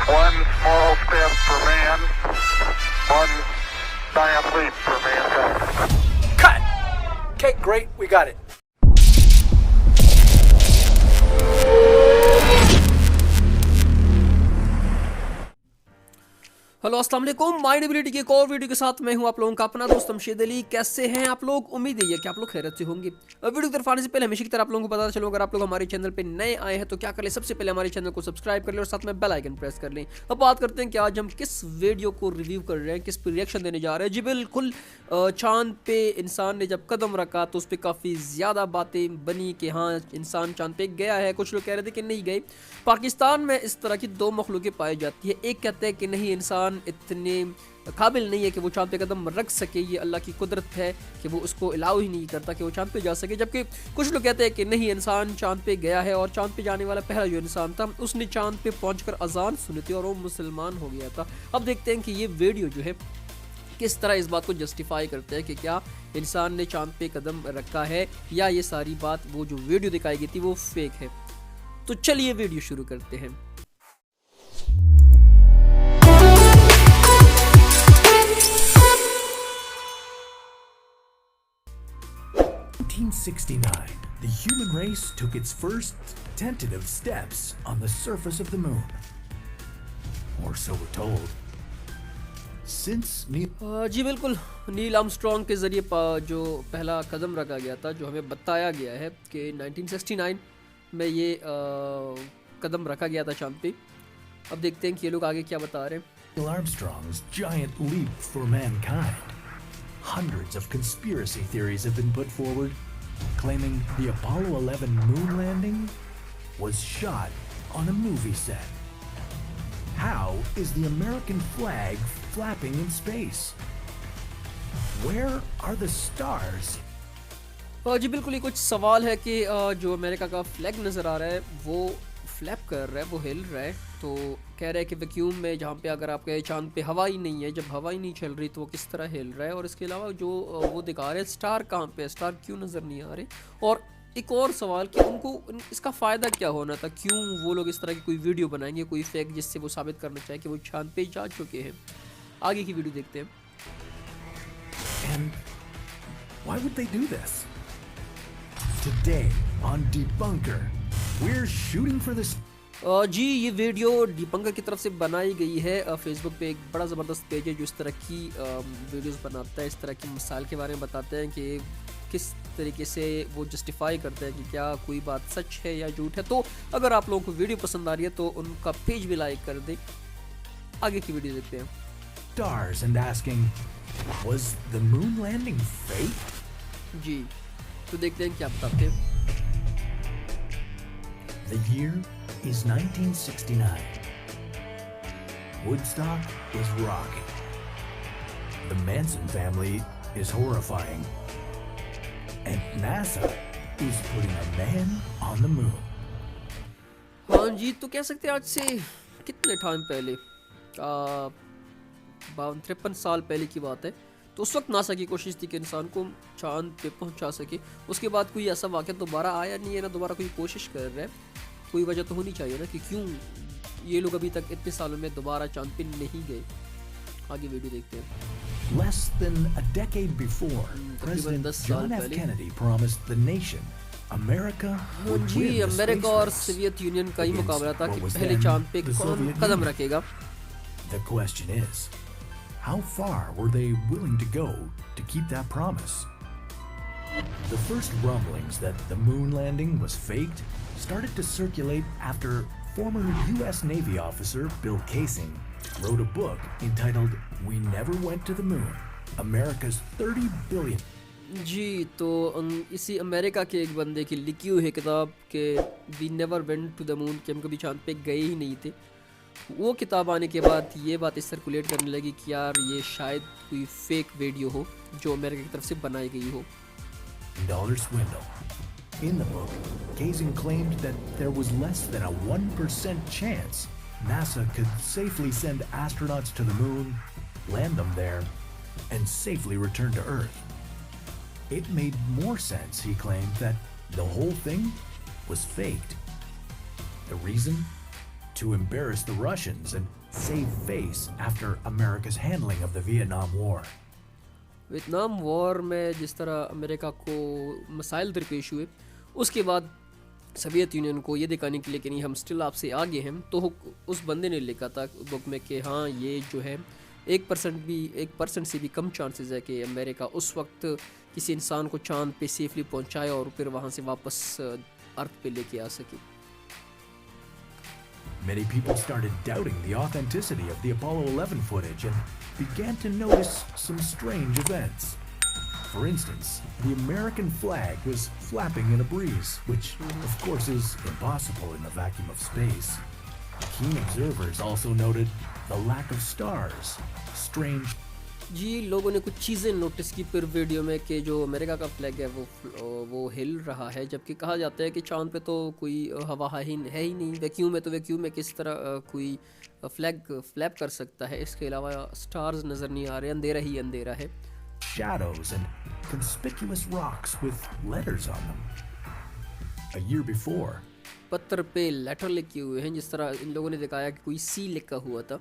One small step for man, one giant leap for mankind. Cut! Okay, great, we got it. Hello अस्सलाम वालेकुम, mind ability की एक और video के साथ मैं हूं आप लोगों का अपना दोस्त शमशेद अली। कैसे हैं आप लोग? उम्मीद है कि आप लोग खैरियत से होंगे। वीडियो की तरफ आने से पहले हमेशा की तरह आप लोगों को पता चलो, अगर आप लोग हमारे चैनल पे नए आए हैं तो क्या कर लें, सबसे पहले हमारे चैनल को सब्सक्राइब कर लें और साथ में बेल आइकन प्रेस कर लें। अब बात करते हैं कि आज हम किस वीडियो को रिव्यू कर रहे हैं, किस पर रिएक्शन देने जा रहे हैं। जी बिल्कुल, चांद पे इंसान ने जब कदम रखा तो उस पर काफ़ी ज़्यादा बातें बनी कि हाँ इंसान चांद पे गया है। कुछ लोग कह रहे थे कि नहीं गए। पाकिस्तान में इस तरह की दो मखलूक़ें पाई जाती है। एक कहते हैं कि नहीं, इंसान इतने काबिल नहीं है कि वो चांद पे कदम रख सके, ये अल्लाह की कुदरत है कि वो उसको अलाउ ही नहीं करता कि वो चांद पे जा सके। जबकि कुछ लोग कहते हैं कि नहीं, इंसान चांद पे गया है और चांद पे जाने वाला पहला जो इंसान था उसने चांद पे पहुंचकर अजान सुनी थी और वो मुसलमान हो गया था। अब देखते हैं कि ये वीडियो जो है किस तरह इस बात को जस्टिफाई करते हैं कि क्या इंसान ने चांद पे कदम रखा है या ये सारी बात वो जो वीडियो दिखाई गई थी वो फेक है। तो चलिए वीडियो शुरू करते हैं। In 1969, the human race took its first tentative steps on the surface of the moon. Or so we're told. Since जी बिल्कुल, नील आर्मस्ट्रॉन्ग के ज़रिए जो पहला कदम रखा गया था, जो हमें बताया गया है कि 1969 में ये कदम रखा गया था चांद पे। अब देखते हैं कि ये लोग आगे क्या बता रहे हैं। Neil Armstrong's giant leap for mankind. Hundreds of conspiracy theories have been put forward, claiming the Apollo 11 moon landing was shot on a movie set. How is the American flag flapping in space? Where are the stars? जी बिल्कुल, ये कुछ सवाल है कि जो America का flag नज़र आ रहा है वो फ्लैप कर रहा है, वो हिल रहा है। तो कह रहे हैं कि वैक्यूम में जहाँ पे अगर आपके चांद पे हवा ही नहीं है, जब हवा ही नहीं चल रही तो वो किस तरह हिल रहा है। और इसके अलावा जो वो दिखा रहे हैं स्टार कहाँ पे है, स्टार क्यों नज़र नहीं आ रहे। और एक और सवाल कि उनको इसका फ़ायदा क्या होना था, क्यों वो लोग इस तरह की कोई वीडियो बनाएंगे, कोई फेक, जिससे वो साबित करना चाहे कि वो चांद पे जा चुके हैं। आगे की वीडियो देखते हैं। And why would they do this? Today on Debunker, we're shooting for this. जी ये वीडियो डिबंकर की तरफ से बनाई गई है। फेसबुक पे एक बड़ा ज़बरदस्त पेज है जो इस तरह की वीडियोस बनाता है, इस तरह की मिसाल के बारे में बताते हैं कि किस तरीके से वो जस्टिफाई करते हैं कि क्या कोई बात सच है या झूठ है। तो अगर आप लोगों को वीडियो पसंद आ रही है तो उनका पेज भी लाइक कर दें। आगे की वीडियो देखते हैं। Stars and asking, was the moon landing fake? जी तो देखते हैं क्या बताते हैं। The year is 1969. Woodstock is rocking. The Manson family is horrifying. And NASA is putting a man on the moon. हाँ जी, तो कह सकते हैं आज से कितने टाइम पहले, 53 साल पहले की बात है। तो उस वक्त नासा की कोशिश थी कि इंसान को चांद पे पहुंचा सके। उसके बाद कोई ऐसा वाक़या दोबारा आया नहीं है, ना दोबारा कोई कोशिश कर रहा है। कोई वजह तो होनी चाहिए ना कि क्यों ये लोग अभी तक इतने सालों में दोबारा चांद पे नहीं गए। आगे वीडियो देखते हैं। Less than a decade before, President John F. Kennedy promised the nation America would जी win the अमेरिका space और race सोवियत यूनियन का ही against मुकाबला था कि what was पहले then चांद पे the कौन Soviet कदम Union. रखेगा। The question is, how far were they willing to go to keep that promise? The first rumblings that the moon landing was faked started to circulate after former U.S. Navy officer Bill Kaysing wrote a book entitled We Never Went to the Moon, America's 30 Billion. जी तो इसी America के एक बंदे की लिखी हुई है किताब के we never went to the moon, कि हम कभी चांद पे गए ही नहीं थे। वो किताब आने के बाद ये बात सर्कुलेट करने लगी कि यार ये शायद कोई फेक वीडियो हो जो अमेरिका की तरफ से बनाई गई हो। Dollar swindle. In the book, Kaysing claimed that there was less than a 1% chance NASA could safely send astronauts to the moon, land them there, and safely return to Earth. It made more sense, he claimed, that the whole thing was faked. The reason? to embarrass the Russians and save face after America's handling of the Vietnam War. Vietnam war में जिस तरह America को मसाइल दरपेश हुए, उसके बाद Soviet union को ये दिखाने के लिए कि नहीं हम स्टिल आपसे आगे हैं, तो उस बंदे ने लिखा था बुक में कि हाँ ये जो है 1% से भी कम चांसेस है कि अमेरिका उस वक्त किसी इंसान को चांद पे सेफली पहुंचाए और फिर वहाँ से वापस अर्थ पे लेके आ सके. Many people started doubting the authenticity of the Apollo 11 footage and began to notice some strange events. For instance, the American flag was flapping in a breeze, which of course is impossible in the vacuum of space. Keen observers also noted the lack of stars, strange. जी लोगों ने कुछ चीज़ें notice की फिर video में कि जो America का फ्लैग है वो हिल रहा है, जबकि कहा जाता है कि चांद पे तो कोई हवा है ही नहीं, वैक्यूम है, तो वैक्यूम में किस तरह कोई फ्लैग फ्लैप कर सकता है. इसके अलावा स्टार्स नज़र नहीं आ रहे, अंधेरा ही अंधेरा है. Shadows and conspicuous rocks with letters on them. A year before, पत्थर पे लेटर लिखे हुए हैं, जिस तरह इन लोगों ने दिखाया कि कोई सी लिखा हुआ था.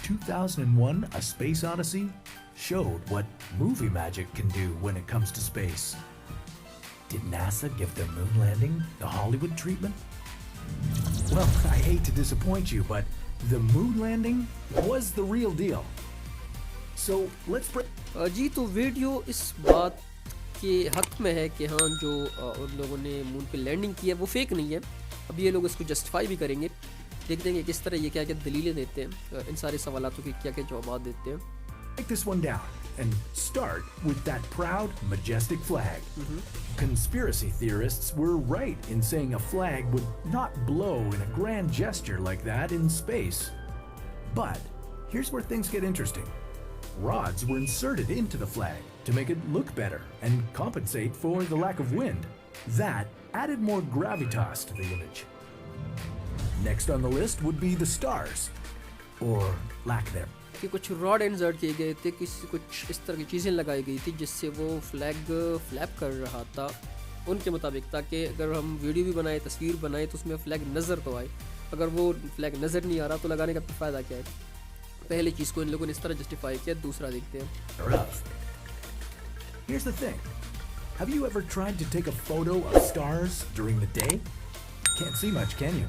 2001: A Space Odyssey showed what movie magic can do when it comes to space. Did NASA give the moon landing the Hollywood treatment? Well, I hate to disappoint you, but the moon landing was the real deal. So let's जी तो video इस बात के हक में है कि हाँ जो उन लोगों ने मून पे लैंडिंग की है वो फेक नहीं है. अब ये लोग इसको जस्टिफाई भी करेंगे. देखते हैं कि किस तरह ये क्या क्या दलीलें देते हैं, इन सारे सवालों के क्या क्या जवाब देते हैं. break this one down and start with that proud, majestic flag. Conspiracy theorists were right in saying a flag would not blow in a grand gesture like that in space. But here's where things get interesting. Rods were inserted into the flag to make it look better and compensate for the lack of wind. That added more gravitas to the image. Next on the list would be the stars, or lack thereof. कि कुछ rod insert किए गए थे, कुछ इस तरह की चीज़ें लगाई गई थी जिससे वो फ्लैग फ्लैप कर रहा था उनके मुताबिक, ताकि अगर हम वीडियो भी बनाए, तस्वीर बनाए तो उसमें फ्लैग नज़र तो आए. अगर वो फ्लैग नज़र नहीं आ रहा तो लगाने का फ़ायदा क्या है. पहली चीज़ को इन लोगों ने इस तरह जस्टिफाई किया. दूसरा देखते हैं. Here's the thing. Have you ever tried to take a photo of stars during the day? Can't see much, can you?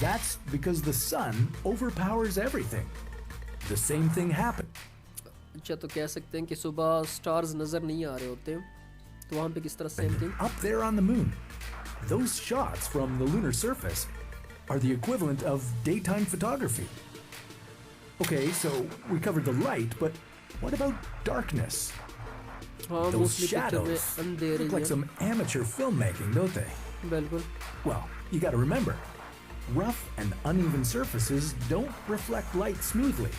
That's because the sun overpowers everything. The same thing happened. अच्छा तो कह सकते हैं कि सुबह stars नज़र नहीं आ रहे होते, तो वहाँ पे किस तरह same thing. Up there on the moon, those shots from the lunar surface are the equivalent of daytime photography. Okay, so we covered the light, but what about darkness? हाँ Those मोस्टली पिक्चर में shadows अंधेरे look like he some amateur filmmaking, don't they? हैं. बिल्कुल. Well, you gotta remember, rough and uneven surfaces don't reflect light smoothly.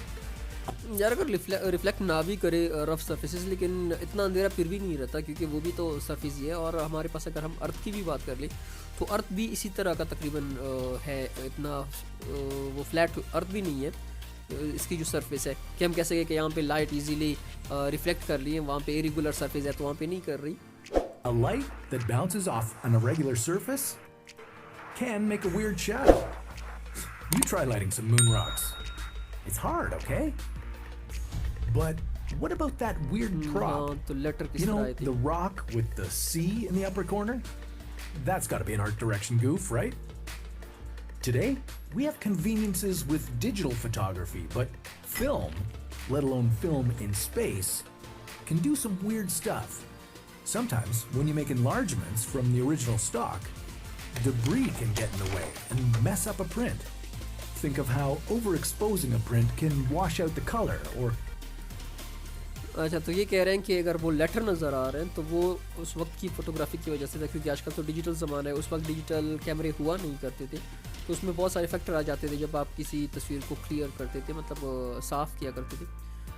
यार अगर reflect ना भी करे रफ सर्फेसिस, लेकिन इतना अंधेरा फिर भी नहीं रहता, क्योंकि वो भी तो सरफेस ही है. और हमारे पास अगर हम अर्थ की भी बात कर ले तो अर्थ भी इसी तरह का तकरीबन है. इतना वो फ्लैट अर्थ भी नहीं है. इसकी जो सरफेस है कि हम कह सकें कि यहाँ पे लाइट इजीली रिफ्लेक्ट कर रही है, वहाँ पे इरेगुलर सरफेस है तो वहाँ पे नहीं कर रही. A light that bounces off an irregular surface can make a weird shadow. You try lighting some moon rocks. It's hard, okay? But what about that weird prop? हाँ तो लेटर किस You तरह know, आई थी. the rock with the C in the upper corner? That's got to be an art direction goof, right? Today, we have conveniences with digital photography, but film, let alone film in space, can do some weird stuff. Sometimes, when you make enlargements from the original stock, debris can get in the way and mess up a print. Think of how overexposing a print can wash out the color, or अच्छा तो ये कह रहे हैं कि अगर वो letter नज़र आ रहे हैं तो वो उस वक्त की फ़ोटोग्राफी की वजह से था, क्योंकि आजकल तो डिजिटल ज़माना है. उस वक्त डिजिटल कैमरे हुआ नहीं करते थे, तो उसमें बहुत सारे फैक्टर आ जाते थे जब आप किसी तस्वीर को क्लियर करते थे, मतलब साफ़ किया करते थे.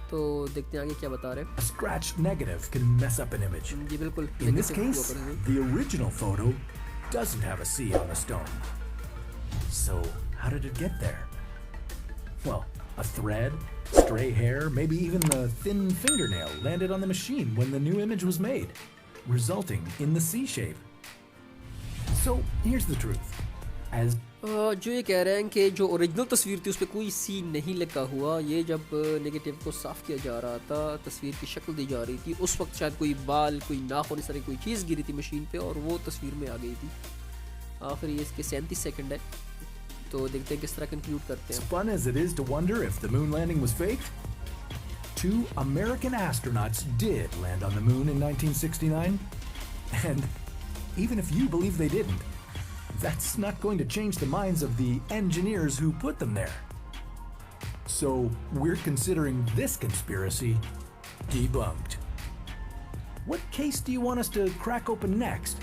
तो देखते हैं आगे क्या बता रहे हैं. a scratched negative can mess up an image. जी बिल्कुल. In this negative case, हुआ करते थे. the original photo doesn't have a C on the stone. So, how did it get there? Well, a thread, stray hair, maybe even the thin fingernail landed on the machine when the new image was made, resulting in the C shape. So, here's the truth. As जो ये कह रहे हैं कि जो original तस्वीर थी उस पर कोई सीन नहीं लगा हुआ, ये जब नेगेटिव को साफ़ किया जा रहा था, तस्वीर की शक्ल दी जा रही थी, उस वक्त शायद कोई बाल, कोई नाखून, इस तरह कोई चीज़ गिरी थी मशीन पे और वो तस्वीर में आ गई थी। आखिर ये इसके 37 सेकंड है, तो देखते हैं किस तरह कंक्लूड करते हैं। Fun as it is to wonder if the moon landing was faked, 2 American astronauts did land on the moon in 1969, and even if you believe they didn't, that's not going to change the minds of the engineers who put them there. So we're considering this conspiracy debunked. What case do you want us to crack open next?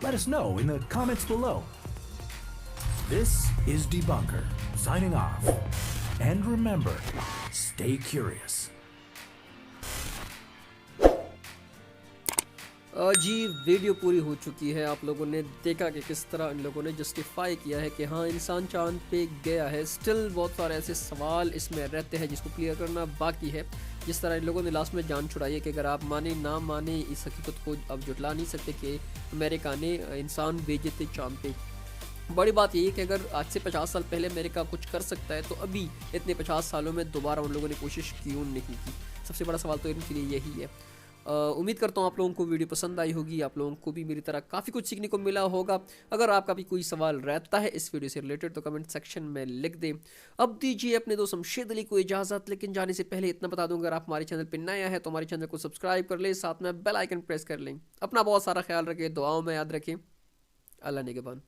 Let us know in the comments below. This is Debunker, signing off. And remember, stay curious. जी video पूरी हो चुकी है। आप लोगों ने देखा कि किस तरह इन लोगों ने जस्टिफाई किया है कि हाँ इंसान चांद पे गया है। स्टिल बहुत सारे ऐसे सवाल इसमें रहते हैं जिसको क्लियर करना बाकी है। जिस तरह इन लोगों ने लास्ट में जान छुड़ाई है कि अगर आप माने ना माने इस हकीकत को आप जुटला नहीं सकते कि अमेरिका ने इंसान भेजे थे चांद पे। बड़ी बात यही है कि अगर आज से 50 साल पहले अमेरिका कुछ कर सकता है तो अभी इतने 50 सालों में दोबारा उन लोगों ने कोशिश क्यों नहीं की। सबसे बड़ा सवाल तो इनके लिए यही है। उम्मीद करता हूँ आप लोगों को वीडियो पसंद आई होगी, आप लोगों को भी मेरी तरह काफ़ी कुछ सीखने को मिला होगा। अगर आपका भी कोई सवाल रहता है इस वीडियो से रिलेटेड तो कमेंट सेक्शन में लिख दें। अब दीजिए अपने दोस्त शमशेद अली को इजाज़त, लेकिन जाने से पहले इतना बता दूँ, अगर आप हमारे चैनल पर नया है तो हमारे चैनल को सब्सक्राइब कर लें, साथ में बेल आइकन प्रेस कर लें। अपना बहुत सारा ख्याल रखें, दुआओं में याद रखें। अल्लाह निगहबान।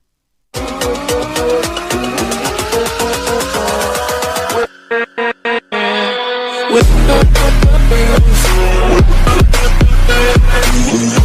With